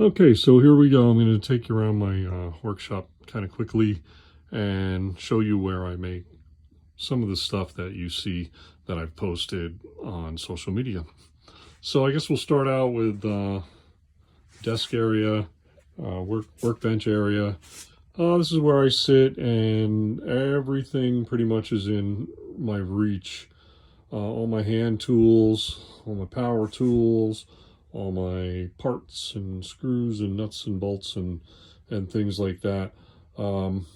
Okay, so here we go. I'm going to take you around my workshop kind of quickly and show you where I make some of the stuff that you see that I've posted on social media. So I guess we'll start out with desk area, workbench area. This is where I sit, and everything pretty much is in my reach. All my hand tools, all my power tools, all my parts and screws and nuts and bolts and things like that. Um,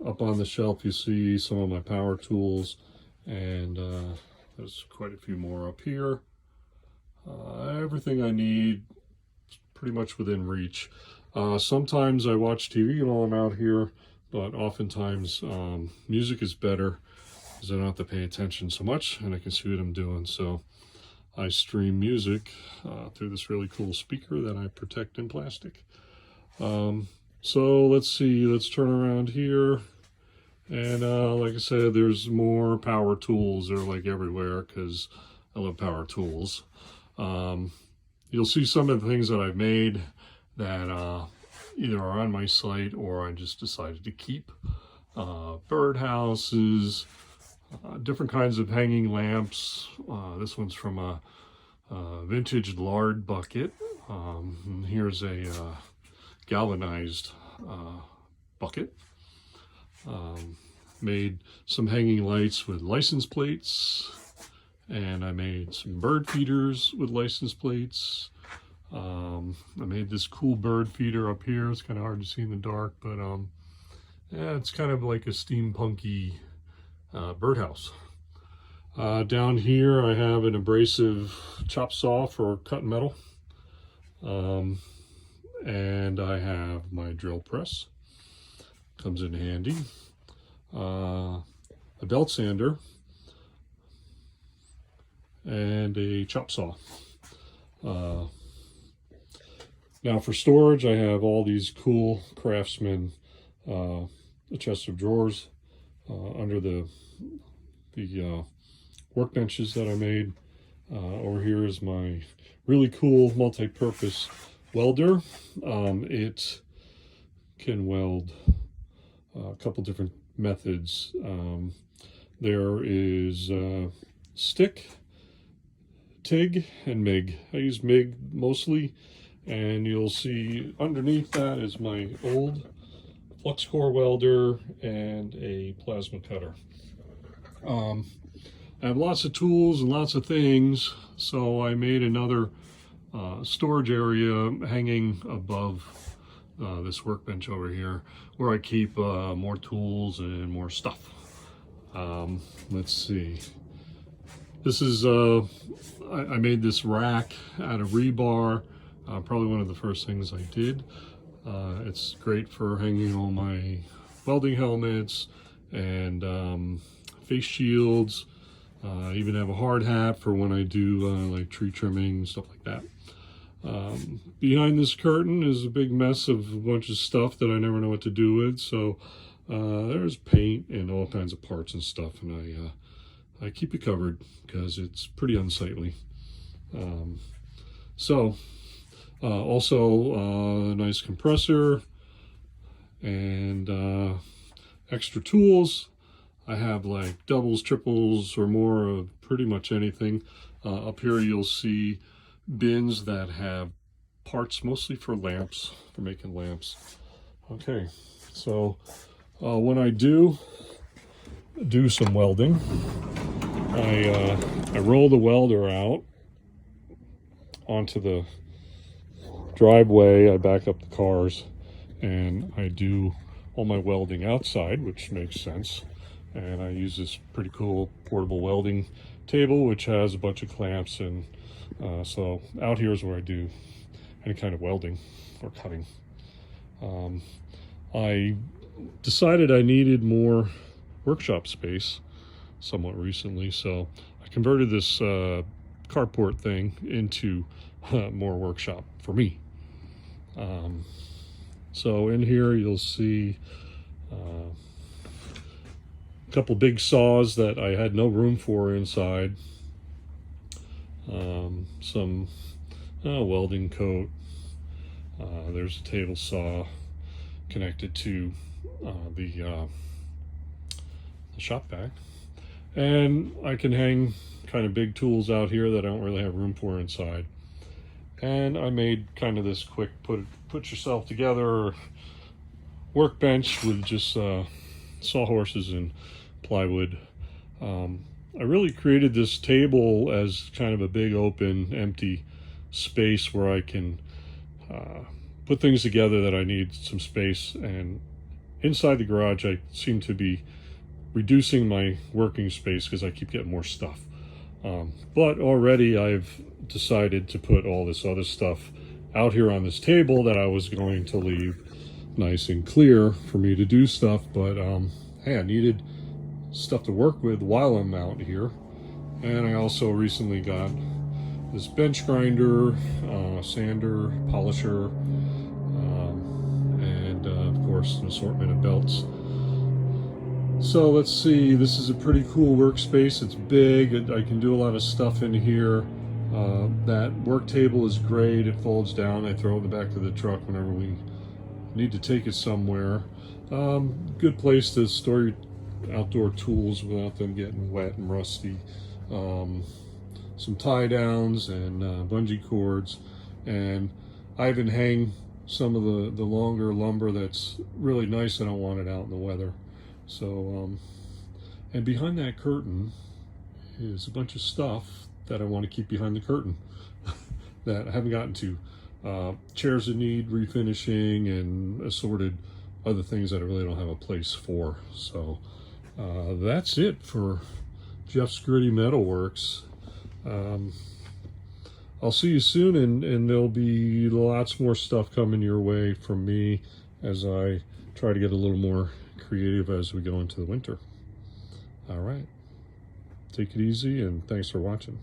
Up on the shelf you see some of my power tools, and there's quite a few more up here. Everything I need pretty much within reach. Sometimes I watch TV while I'm out here, but oftentimes music is better because I don't have to pay attention so much and I can see what I'm doing. So I stream music through this really cool speaker that I protect in plastic. So let's see, let's turn around here. And like I said, there's more power tools. They're like everywhere because I love power tools. You'll see some of the things that I've made that either are on my site or I just decided to keep. Birdhouses, different kinds of hanging lamps. This one's from a vintage lard bucket. And here's a galvanized bucket. Made some hanging lights with license plates, and I made some bird feeders with license plates. I made this cool bird feeder up here. It's kind of hard to see in the dark, but yeah, it's kind of like a steampunky birdhouse. Down here I have an abrasive chop saw for cutting metal, and I have my drill press. Comes in handy. A belt sander and a chop saw. Now for storage, I have all these cool Craftsman chest of drawers under the workbenches that I made. Over here is my really cool multi-purpose welder. It can weld a couple different methods. There is stick, TIG, and MIG. I use MIG mostly, and you'll see underneath that is my old flux core welder and a plasma cutter. I have lots of tools and lots of things, so I made another storage area hanging above this workbench over here where I keep more tools and more stuff. Let's see. This is, I made this rack out of rebar, probably one of the first things I did. It's great for hanging all my welding helmets and face shields. I even have a hard hat for when I do like tree trimming, stuff like that. Behind this curtain is a big mess of a bunch of stuff that I never know what to do with. So there's paint and all kinds of parts and stuff, and I keep it covered because it's pretty unsightly. Also a nice compressor and extra tools. I have like doubles, triples, or more of pretty much anything. Up here you'll see bins that have parts mostly for lamps, for making lamps. Okay, so when I do some welding, I roll the welder out onto the driveway. I back up the cars and I do all my welding outside, which makes sense. And I use this pretty cool portable welding table, which has a bunch of clamps, and so out here is where I do any kind of welding or cutting. I decided I needed more workshop space somewhat recently, so I converted this carport thing into more workshop for me. So in here you'll see a couple big saws that I had no room for inside, some welding coat, There's a table saw connected to the shop vac. And I can hang kind of big tools out here that I don't really have room for inside. And I made kind of this quick put yourself together workbench with just sawhorses and plywood. I really created this table as kind of a big open empty space where I can put things together that I need some space. And inside the garage I seem to be reducing my working space because I keep getting more stuff. But already I've decided to put all this other stuff out here on this table that I was going to leave nice and clear for me to do stuff. But hey, I needed stuff to work with while I'm out here. And I also recently got this bench grinder, sander, polisher, and of course an assortment of belts. So let's see, this is a pretty cool workspace. It's big, I can do a lot of stuff in here. That work table is great, it folds down. I throw it in the back of the truck whenever we need to take it somewhere. Good place to store your outdoor tools without them getting wet and rusty. Some tie downs and bungee cords, and I even hang some of the longer lumber that's really nice. I don't want it out in the weather. So and behind that curtain is a bunch of stuff that I want to keep behind the curtain that I haven't gotten to. Chairs that need refinishing and assorted other things that I really don't have a place for. So that's it for Jeff's Gritty Metalworks. I'll see you soon, and there'll be lots more stuff coming your way from me as I try to get a little more creative as we go into the winter. All right, take it easy, and thanks for watching.